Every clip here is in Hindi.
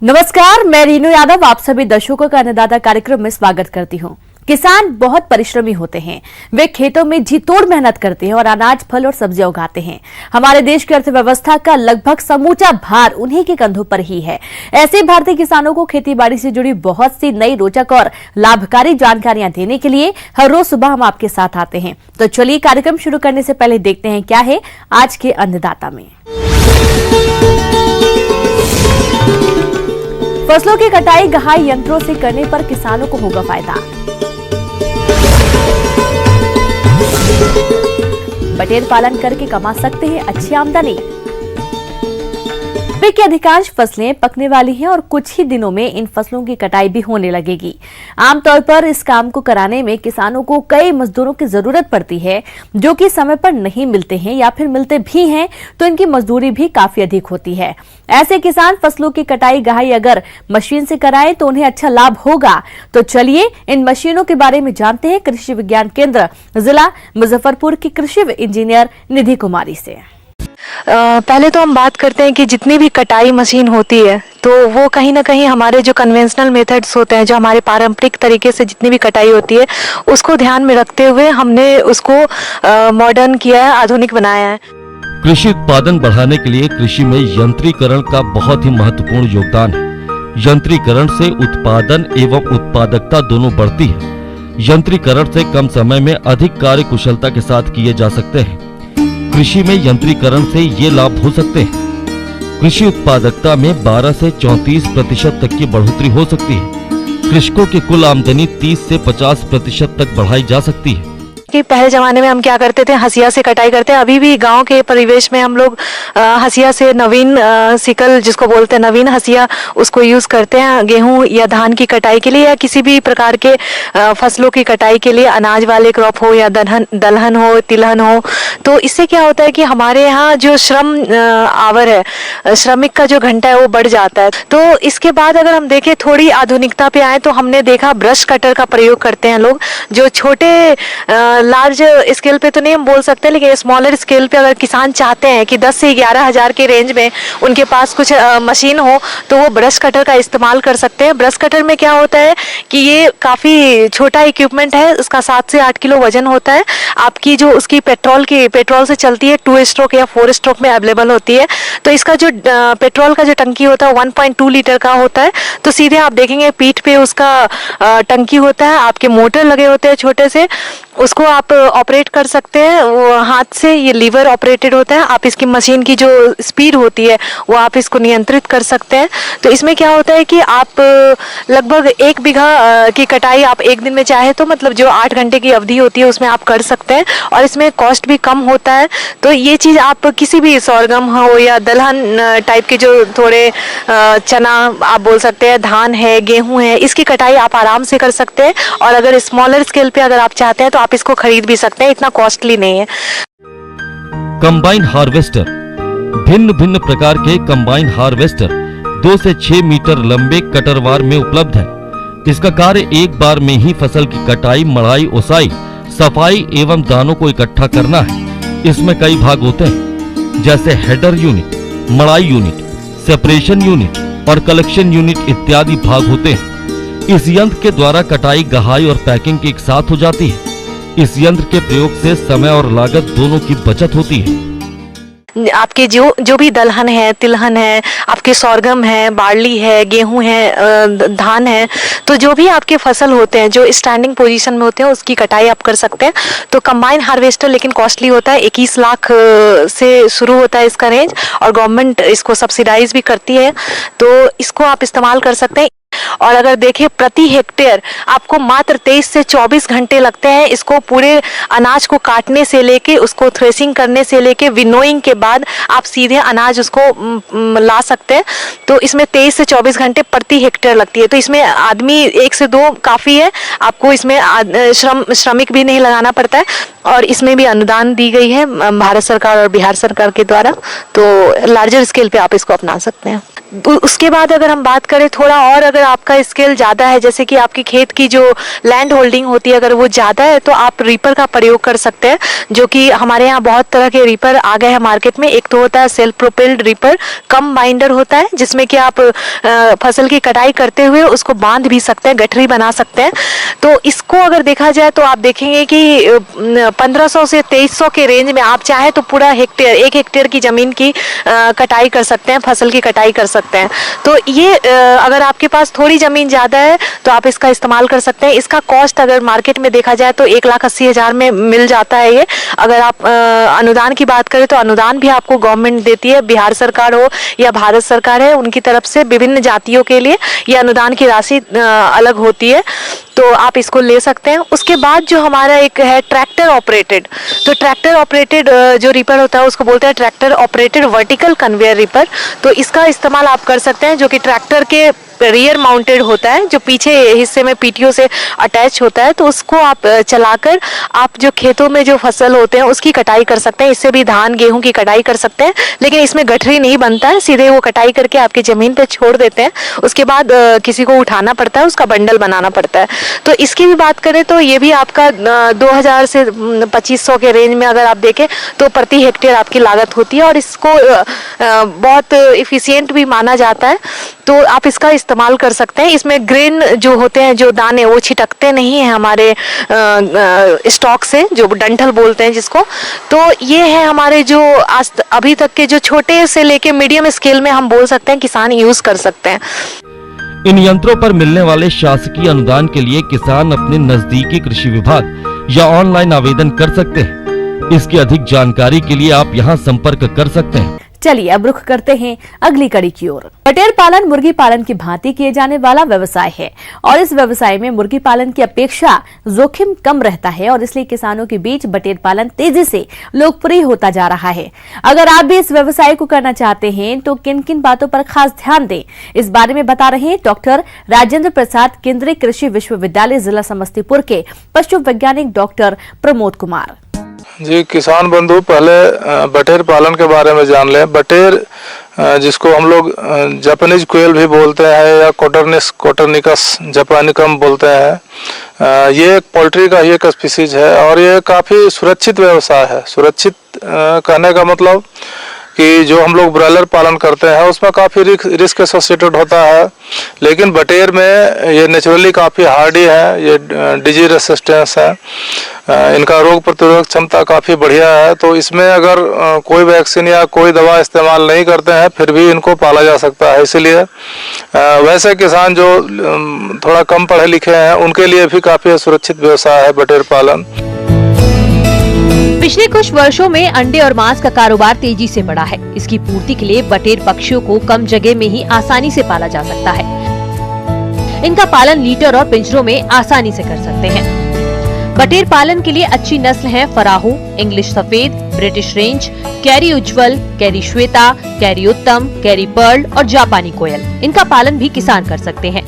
नमस्कार, मैं रीनू यादव आप सभी दर्शकों का अन्नदाता कार्यक्रम में स्वागत करती हूं। किसान बहुत परिश्रमी होते हैं। वे खेतों में जी तोड़ मेहनत करते हैं और अनाज, फल और सब्जियां उगाते हैं। हमारे देश की अर्थव्यवस्था का लगभग समूचा भार उन्हीं के कंधों पर ही है। ऐसे भारतीय किसानों को खेतीबाड़ी से जुड़ी बहुत सी नई, रोचक और लाभकारी जानकारियां देने के लिए हर रोज सुबह हम आपके साथ आते हैं। तो चलिए कार्यक्रम शुरू करने से पहले देखते हैं क्या है आज के अन्नदाता में। फसलों की कटाई गहाई यंत्रों से करने पर किसानों को होगा फायदा। बटेर पालन करके कमा सकते हैं अच्छी आमदनी। रबी की अधिकांश फसलें पकने वाली हैं और कुछ ही दिनों में इन फसलों की कटाई भी होने लगेगी। आमतौर पर इस काम को कराने में किसानों को कई मजदूरों की जरूरत पड़ती है, जो कि समय पर नहीं मिलते हैं या फिर मिलते भी हैं तो इनकी मजदूरी भी काफी अधिक होती है। ऐसे किसान फसलों की कटाई गहाई अगर मशीन से कराएं तो उन्हें अच्छा लाभ होगा। तो चलिए इन मशीनों के बारे में जानते हैं कृषि विज्ञान केंद्र जिला मुजफ्फरपुर की कृषि इंजीनियर निधि कुमारी से। पहले तो हम बात करते हैं कि जितनी भी कटाई मशीन होती है तो वो कहीं ना कहीं हमारे जो कन्वेंशनल मेथड्स होते हैं, जो हमारे पारंपरिक तरीके से जितनी भी कटाई होती है उसको ध्यान में रखते हुए हमने उसको मॉडर्न किया है, आधुनिक बनाया है। कृषि उत्पादन बढ़ाने के लिए कृषि में यंत्रीकरण का बहुत ही महत्वपूर्ण योगदान है। यंत्रीकरण से उत्पादन एवं उत्पादकता दोनों बढ़ती है। यंत्रीकरण से कम समय में अधिक कार्य कुशलता के साथ किए जा सकते हैं। कृषि में यंत्रीकरण से ये लाभ हो सकते हैं। कृषि उत्पादकता में 12 से 34% तक की बढ़ोतरी हो सकती है। कृषकों की कुल आमदनी 30 से 50% तक बढ़ाई जा सकती है। कि पहले जमाने में हम क्या करते थे, हसिया से कटाई करते हैं। अभी भी गांव के परिवेश में हम लोग हसिया से नवीन सिकल जिसको बोलते हैं नवीन हसिया, उसको यूज करते हैं गेहूं या धान की कटाई के लिए या किसी भी प्रकार के फसलों की कटाई के लिए, अनाज वाले क्रॉप हो या दलहन हो, तिलहन हो। तो इससे क्या होता है कि हमारे यहाँ जो श्रम आवर है, श्रमिक का जो घंटा है वो बढ़ जाता है। तो इसके बाद अगर हम देखें थोड़ी आधुनिकता पे आए तो हमने देखा ब्रश कटर का प्रयोग करते हैं लोग, जो छोटे लार्ज स्केल पे तो नहीं हम बोल सकते, लेकिन स्मॉलर स्केल पे अगर किसान चाहते हैं कि 10 से 11,000 के रेंज में उनके पास कुछ मशीन हो तो वो ब्रश कटर का इस्तेमाल कर सकते हैं। ब्रश कटर में क्या होता है कि ये काफ़ी छोटा इक्विपमेंट है, उसका 7 से 8 किलो वजन होता है। आपकी जो उसकी पेट्रोल से चलती है, 2 स्ट्रोक या 4 स्ट्रोक में अवेलेबल होती है। तो इसका जो पेट्रोल का जो टंकी होता है 1.2 लीटर का होता है। तो सीधे आप देखेंगे पीठ पे उसका टंकी होता है, आपके मोटर लगे होते हैं छोटे से, उसको आप ऑपरेट कर सकते हैं वो हाथ से। ये लीवर ऑपरेटेड होता है। आप इसकी मशीन की जो स्पीड होती है वो आप इसको नियंत्रित कर सकते हैं। तो इसमें क्या होता है कि आप लगभग 1 बीघा की कटाई आप एक दिन में चाहे तो मतलब जो 8 घंटे की अवधि होती है उसमें आप कर सकते हैं और इसमें कॉस्ट भी कम होता है। तो ये चीज़ आप किसी भी सोरगम हो या दलहन टाइप के जो थोड़े चना आप बोल सकते हैं, धान है, गेहूँ है, इसकी कटाई आप आराम से कर सकते हैं। और अगर स्मॉलर स्केल पे अगर आप चाहते हैं तो आप इसको खरीद भी सकते हैं, इतना कॉस्टली नहीं है। Combine harvester. भिन्न भिन्न प्रकार के कंबाइन हार्वेस्टर 2 से 6 मीटर लंबे कटरवार में उपलब्ध है। इसका कार्य एक बार में ही फसल की कटाई, मड़ाई, ओसाई, सफाई एवं दानों को इकट्ठा करना है। इसमें कई भाग होते हैं जैसे हेडर यूनिट, मड़ाई यूनिट, सेपरेशन यूनिट और कलेक्शन यूनिट इत्यादि भाग होते हैं। इस यंत्र के द्वारा कटाई, गहाई और पैकिंग एक साथ हो जाती है। इस यंत्र के प्रयोग से समय और लागत दोनों की बचत होती है। आपके जो भी दलहन है, तिलहन है, आपके सोरगम है, बार्ली है, गेहूं है, धान है, तो जो भी आपके फसल होते हैं जो स्टैंडिंग पोजीशन में होते हैं उसकी कटाई आप कर सकते हैं। तो कंबाइन हार्वेस्टर लेकिन कॉस्टली होता है, 21 लाख से शुरू होता है इसका रेंज और गवर्नमेंट इसको सब्सिडाइज भी करती है। तो इसको आप इस्तेमाल कर सकते हैं। और अगर देखें प्रति हेक्टेयर आपको मात्र 23 से 24 घंटे लगते हैं इसको पूरे अनाज को काटने से लेके उसको थ्रेसिंग करने से लेके विनोइंग के बाद आप सीधे अनाज उसको ला सकते हैं। तो इसमें 23 से 24 घंटे प्रति हेक्टेयर लगती है। तो इसमें आदमी 1 से 2 काफ़ी है, आपको इसमें श्रमिक भी नहीं लगाना पड़ता है। और इसमें भी अनुदान दी गई है भारत सरकार और बिहार सरकार के द्वारा। तो लार्जर स्केल पे आप इसको अपना सकते हैं। उसके बाद अगर हम बात करें थोड़ा और, अगर आपका स्केल ज़्यादा है, जैसे कि आपकी खेत की जो लैंड होल्डिंग होती है अगर वो ज़्यादा है, तो आप रीपर का प्रयोग कर सकते हैं, जो कि हमारे यहाँ बहुत तरह के रीपर आ गए हैं मार्केट में। एक तो होता है सेल्फ प्रोपेल्ड रीपर, कम बाइंडर होता है, जिसमें कि आप फसल की कटाई करते हुए उसको बांध भी सकते हैं, गठरी बना सकते हैं। तो इसको अगर देखा जाए तो आप देखेंगे कि 1500 से 2300 के रेंज में आप चाहे तो पूरा हेक्टेयर, 1 हेक्टेयर की ज़मीन की कटाई कर सकते हैं, फसल की कटाई कर सकते हैं। तो ये अगर आपके पास थोड़ी ज़मीन ज़्यादा है तो आप इसका इस्तेमाल कर सकते हैं। इसका कॉस्ट अगर मार्केट में देखा जाए तो 1,80,000 में मिल जाता है ये। अगर आप अनुदान की बात करें तो अनुदान भी आपको गवर्नमेंट देती है, बिहार सरकार हो या भारत सरकार है, उनकी तरफ से विभिन्न जातियों के लिए ये अनुदान की राशि अलग होती है, तो आप इसको ले सकते हैं। उसके बाद जो हमारा एक है ट्रैक्टर ऑपरेटेड, तो ट्रैक्टर ऑपरेटेड जो रीपर होता है उसको बोलते हैं tractor operated vertical conveyor reaper. तो इसका इस्तेमाल आप कर सकते हैं, जो कि ट्रैक्टर के रियर माउंटेड होता है, जो पीछे हिस्से में पीटीओ से अटैच होता है। तो उसको आप चलाकर आप जो खेतों में जो फसल होते हैं उसकी कटाई कर सकते हैं। इससे भी धान गेहूं की कटाई कर सकते हैं, लेकिन इसमें गठरी नहीं बनता है, सीधे वो कटाई करके आपकी ज़मीन पे छोड़ देते हैं। उसके बाद किसी को उठाना पड़ता है, उसका बंडल बनाना पड़ता है। तो इसकी भी बात करें तो ये भी आपका 2000 से 2500 के रेंज में अगर आप देखें तो प्रति हेक्टेयर आपकी लागत होती है, और इसको बहुत इफिशियंट भी माना जाता है। तो आप इसका इस्तेमाल कर सकते हैं। इसमें ग्रेन जो होते हैं, जो दाने, वो छिटकते नहीं हैं हमारे स्टॉक से, जो डंठल बोलते हैं जिसको। तो ये है हमारे जो आज अभी तक के जो छोटे से लेके मीडियम स्केल में हम बोल सकते हैं किसान यूज कर सकते हैं। इन यंत्रों पर मिलने वाले शासकीय अनुदान के लिए किसान अपने नजदीकी कृषि विभाग या ऑनलाइन आवेदन कर सकते हैं। इसकी अधिक जानकारी के लिए आप यहाँ संपर्क कर सकते हैं। चलिए अब रुख करते हैं अगली कड़ी की ओर। बटेर पालन मुर्गी पालन की भांति किए जाने वाला व्यवसाय है, और इस व्यवसाय में मुर्गी पालन की अपेक्षा जोखिम कम रहता है, और इसलिए किसानों के बीच बटेर पालन तेजी से लोकप्रिय होता जा रहा है। अगर आप भी इस व्यवसाय को करना चाहते हैं तो किन किन बातों पर खास ध्यान दें, इस बारे में बता रहे हैं डॉक्टर राजेंद्र प्रसाद, केंद्रीय कृषि विश्वविद्यालय जिला समस्तीपुर के पशु वैज्ञानिक डॉक्टर प्रमोद कुमार जी। किसान बंधु, पहले बटेर पालन के बारे में जान लें। बटेर जिसको हम लोग जापानीज कोयल भी बोलते हैं या कोटरनिकस जापानिकम बोलते हैं, ये एक पोल्ट्री का ही एक स्पीसीज है, और ये काफ़ी सुरक्षित व्यवसाय है। सुरक्षित कहने का मतलब कि जो हम लोग ब्रॉयलर पालन करते हैं उसमें काफ़ी रिस्क एसोसिएटेड होता है, लेकिन बटेर में ये नेचुरली काफ़ी हार्डी है, ये डिजीज रेसिस्टेंस है, इनका रोग प्रतिरोधक क्षमता काफ़ी बढ़िया है। तो इसमें अगर कोई वैक्सीन या कोई दवा इस्तेमाल नहीं करते हैं फिर भी इनको पाला जा सकता है। इसलिए वैसे किसान जो थोड़ा कम पढ़े लिखे हैं उनके लिए भी काफ़ी सुरक्षित व्यवसाय है बटेर पालन। पिछले कुछ वर्षों में अंडे और मांस का कारोबार तेजी से बढ़ा है। इसकी पूर्ति के लिए बटेर पक्षियों को कम जगह में ही आसानी से पाला जा सकता है। इनका पालन लीटर और पिंजरों में आसानी से कर सकते हैं। बटेर पालन के लिए अच्छी नस्ल है फराहू, इंग्लिश सफेद, ब्रिटिश रेंज, कैरी उज्जवल, कैरी श्वेता, कैरी उत्तम, कैरी पर्ल और जापानी कोयल। इनका पालन भी किसान कर सकते हैं।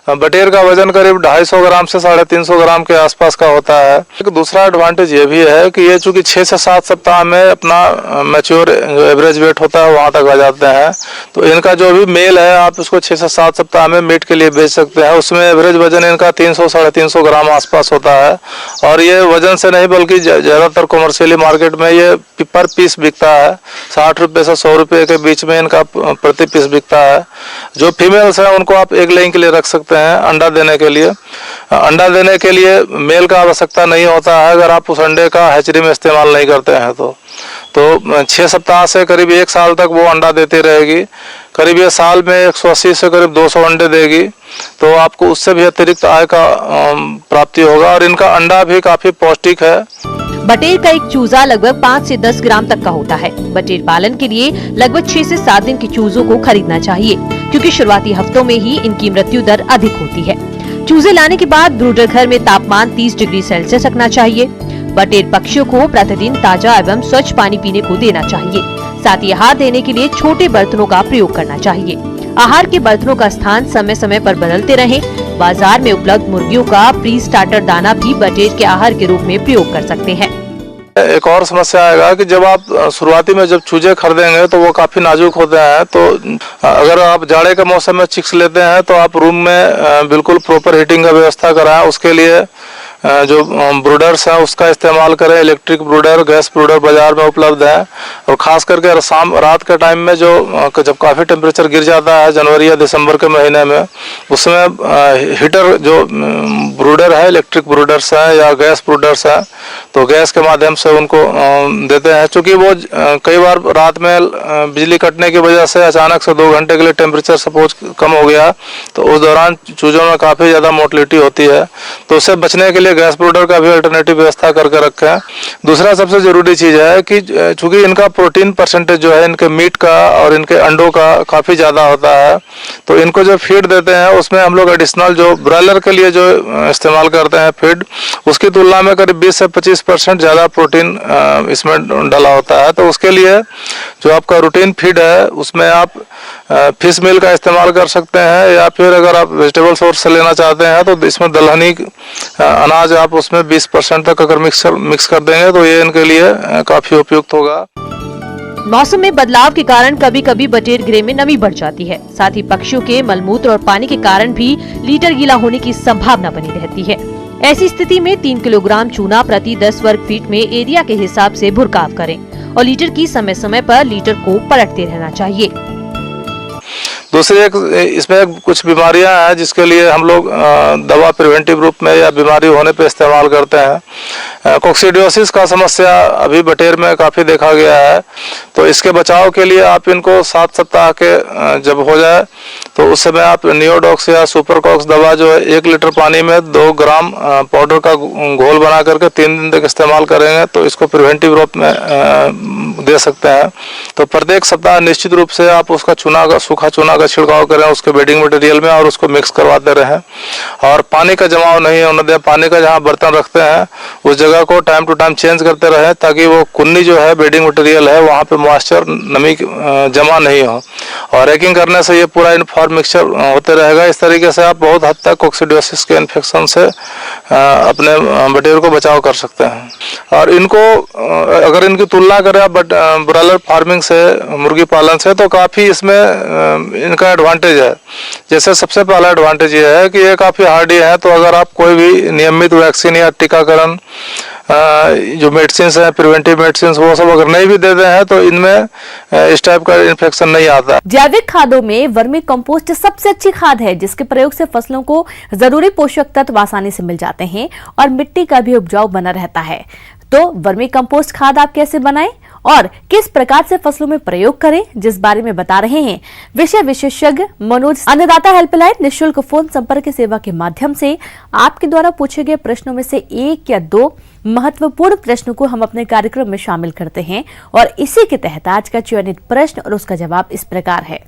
बटेर का वजन करीब 250 ग्राम से 350 ग्राम के आसपास का होता है। एक दूसरा एडवांटेज ये भी है कि ये चूंकि 6 से 7 सप्ताह में अपना मैच्योर एवरेज वेट होता है वहाँ तक आ जाते हैं। तो इनका जो भी मेल है आप उसको 6 से 7 सप्ताह में मीट के लिए बेच सकते हैं। उसमें एवरेज वजन इनका 300-350 ग्राम आसपास होता है, और ये वजन से नहीं बल्कि ज़्यादातर कॉमर्शियली मार्केट में ये पर पीस बिकता है। 60 रुपये से 100 रुपये के बीच में इनका प्रति पीस बिकता है। जो फीमेल्स हैं उनको आप एग लेइंग के लिए रख सकते हैं, अंडा देने के लिए। अंडा देने के लिए मेल का आवश्यकता नहीं होता है अगर आप उस अंडे का हैचरी में इस्तेमाल नहीं करते हैं तो 6 सप्ताह से करीब 1 साल तक वो अंडा देती रहेगी। करीब ये साल में 180 से करीब 200 अंडे देगी, तो आपको उससे भी अतिरिक्त आय का प्राप्ति होगा, और इनका अंडा भी काफी पौष्टिक है। बटेर का एक चूजा लगभग 5 से 10 ग्राम तक का होता है। बटेर पालन के लिए लगभग 6 से 7 दिन के चूजों को खरीदना चाहिए, क्योंकि शुरुआती हफ्तों में ही इनकी मृत्यु दर अधिक होती है। चूजे लाने के बाद ब्रूडर घर में तापमान 30 डिग्री सेल्सियस रखना चाहिए। बटेर पक्षियों को प्रतिदिन ताजा एवं स्वच्छ पानी पीने को देना चाहिए। साथ ही आहार देने के लिए छोटे बर्तनों का प्रयोग करना चाहिए। आहार के बर्तनों का स्थान समय समय पर बदलते रहें। बाजार में उपलब्ध मुर्गियों का प्री स्टार्टर दाना भी बटेर के आहार के रूप में प्रयोग कर सकते हैं। एक और समस्या आएगा कि जब आप शुरुआती में जब चूजे खरीदेंगे तो वो काफ़ी नाजुक होते हैं, तो अगर आप जाड़े के मौसम में चिक्स लेते हैं तो आप रूम में बिल्कुल प्रॉपर हीटिंग का व्यवस्था कराएं। उसके लिए जो ब्रूडर्स हैं उसका इस्तेमाल करें। इलेक्ट्रिक ब्रूडर, गैस ब्रूडर बाजार में उपलब्ध है। और ख़ास करके शाम रात के टाइम में जब काफ़ी टेम्परेचर गिर जाता है जनवरी या दिसंबर के महीने में, उसमें हीटर जो ब्रूडर है, इलेक्ट्रिक ब्रूडर्स हैं या गैस ब्रूडर्स हैं, तो गैस के माध्यम से उनको देते हैं। चूँकि वो कई बार रात में बिजली कटने की वजह से अचानक से 2 घंटे के लिए टेम्परेचर सपोज कम हो गया, तो उस दौरान चूज़ों में काफ़ी ज़्यादा मोर्टेलिटी होती है। तो उससे बचने के लिए गैस ब्रूडर का भी अल्टरनेटिव व्यवस्था करके रखें। दूसरा सबसे ज़रूरी चीज़ है कि चूँकि इनका प्रोटीन परसेंटेज जो है इनके मीट का और इनके अंडों का काफ़ी ज़्यादा होता है, तो इनको जो फीड देते हैं उसमें हम लोग एडिशनल जो ब्रॉयलर के लिए जो इस्तेमाल करते हैं फीड, उसकी तुलना में करीब 20 से 25% ज़्यादा प्रोटीन इसमें डाला होता है। तो उसके लिए जो आपका रूटीन फीड है उसमें आप फिश मील का इस्तेमाल कर सकते हैं, या फिर अगर आप वेजिटेबल सोर्स से लेना चाहते हैं तो इसमें दलहनी अनाज आप उसमें 20% तक अगर मिक्स कर देंगे तो ये इनके लिए काफ़ी उपयुक्त होगा। मौसम में बदलाव के कारण कभी कभी बटेर गृह में नमी बढ़ जाती है। साथ ही पक्षियों के मलमूत्र और पानी के कारण भी लीटर गीला होने की संभावना बनी रहती है। ऐसी स्थिति में 3 किलोग्राम चूना प्रति 10 वर्ग फीट में एरिया के हिसाब से भुरकाव करें और लीटर की समय समय पर लीटर को पलटते रहना चाहिए। दूसरी एक इसमें कुछ बीमारियां हैं जिसके लिए हम लोग दवा प्रिवेंटिव रूप में या बीमारी होने पे इस्तेमाल करते हैं। कोक्सीडियोसिस का समस्या अभी बटेर में काफ़ी देखा गया है, तो इसके बचाव के लिए आप इनको 7 सप्ताह के जब हो जाए तो उस समय आप नियोडॉक्स या सुपरकॉक्स दवा जो है 1 लीटर पानी में 2 ग्राम पाउडर का घोल बना करके 3 दिन तक इस्तेमाल करेंगे तो इसको प्रिवेंटिव रूप में दे सकते हैं। तो प्रत्येक सप्ताह निश्चित रूप से आप उसका सूखा चूना का छिड़काव करें उसके बेडिंग मटेरियल में और उसको मिक्स करवाते रहें। और पानी का जमाव नहीं होने दें। पानी का जहाँ बर्तन रखते हैं उस जगह को टाइम टू टाइम चेंज करते रहें ताकि वो कुन्नी जो है बेडिंग मटेरियल है वहाँ पे मॉइस्चर नमी जमा नहीं हो। और रैकिंग करने से ये पूरा यूनिफॉर्म मिक्सचर होते रहेगा। इस तरीके से आप बहुत हद तक कोक्सीडियोसिस के इन्फेक्शन से अपने बटेर को बचाव कर सकते हैं। और इनको अगर इनकी तुलना करें आप ब्रॉयलर फार्मिंग से, मुर्गी पालन से, तो काफ़ी इसमें इनका एडवांटेज है। जैसे सबसे पहला एडवांटेज ये है कि ये काफ़ी हार्डी है, तो अगर आप कोई भी नियमित वैक्सीन या टीकाकरण जो मेडिसिन है, प्रिवेंटिव मेडिसिन, वो सब अगर नहीं भी देते हैं तो इनमें इस टाइप का इन्फेक्शन नहीं आता। जैविक खादों में वर्मी कंपोस्ट सबसे अच्छी खाद है जिसके प्रयोग से फसलों को जरूरी पोषक तत्व आसानी से मिल जाते हैं और मिट्टी का भी उपजाऊ बना रहता है। तो वर्मी कंपोस्ट खाद आप कैसे बनाएं और किस प्रकार से फसलों में प्रयोग करें, जिस बारे में बता रहे हैं विषय विशेषज्ञ मनोज। अन्नदाता हेल्पलाइन निःशुल्क फोन संपर्क सेवा के माध्यम से आपके द्वारा पूछे गए प्रश्नों में से 1 या 2 महत्वपूर्ण प्रश्नों को हम अपने कार्यक्रम में शामिल करते हैं और इसी के तहत आज का चयनित प्रश्न और उसका जवाब इस प्रकार है।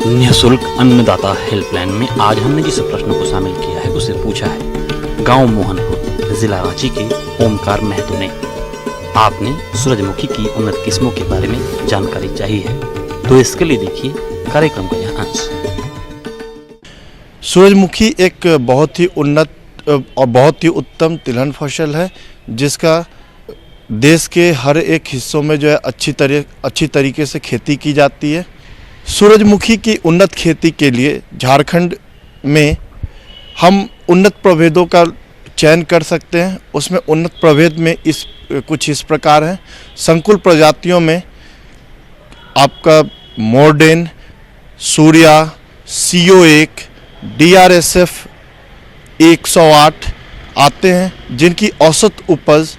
निःशुल्क अन्नदाता हेल्पलाइन में आज हमने जिस प्रश्न को शामिल किया है उसे पूछा है गांव मोहनपुर, जिला रांची के ओमकार महतो ने। आपने सूरजमुखी की उन्नत किस्मों के बारे में जानकारी चाहिए है, तो इसके लिए देखिए कार्यक्रम का यह अंश। सूरजमुखी एक बहुत ही उन्नत और बहुत ही उत्तम तिलहन फसल है जिसका देश के हर एक हिस्सों में जो है अच्छी तरीके से खेती की जाती है। सूरजमुखी की उन्नत खेती के लिए झारखंड में हम उन्नत प्रभेदों का चयन कर सकते हैं। उसमें उन्नत प्रभेद में कुछ इस प्रकार हैं। संकुल प्रजातियों में आपका मॉर्डेन, सूर्या, CO1, DRSF 108 आते हैं जिनकी औसत उपज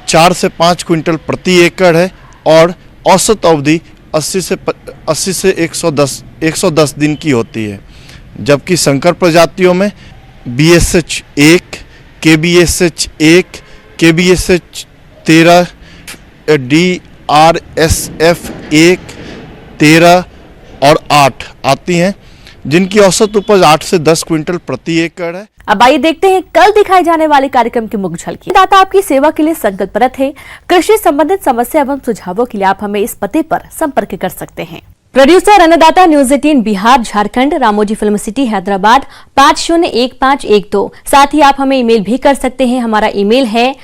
4 से 5 क्विंटल प्रति एकड़ है और औसत अवधि 80 से 110 दिन की होती है। जबकि संकर प्रजातियों में BSH 1, KBSH 1, KBSH 13, DRSF 1, 13 और 8 आती हैं जिनकी औसत उपज 8 से 10 क्विंटल प्रति एकड़ है। अब आइए देखते हैं कल दिखाए जाने वाले कार्यक्रम की मुख्य झलकी। दाता आपकी सेवा के लिए संकल्परत है। कृषि संबंधित समस्या एवं सुझावों के लिए आप हमें इस पते पर संपर्क कर सकते हैं। प्रोड्यूसर अन्नदाता news 18 Bihar Jharkhand, Ramoji film city Hyderabad 501512। साथ ही आप हमें ईमेल भी कर सकते हैं। हमारा ईमेल है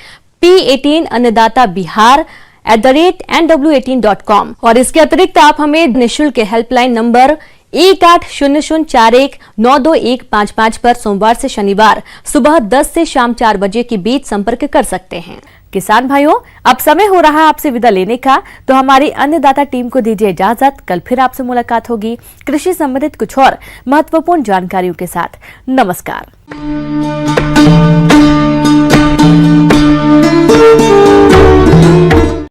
P18 अन्नदाता बिहार @nw18.com। और इसके अतिरिक्त आप हमें निःशुल्क हेल्पलाइन नंबर 180041922155 पर सोमवार से शनिवार सुबह 10 से शाम 4 बजे के बीच संपर्क कर सकते हैं। किसान भाइयों, अब समय हो रहा है आपसे विदा लेने का, तो हमारी अन्नदाता टीम को दीजिए इजाजत। कल फिर आपसे मुलाकात होगी कृषि संबंधित कुछ और महत्वपूर्ण जानकारियों के साथ। नमस्कार।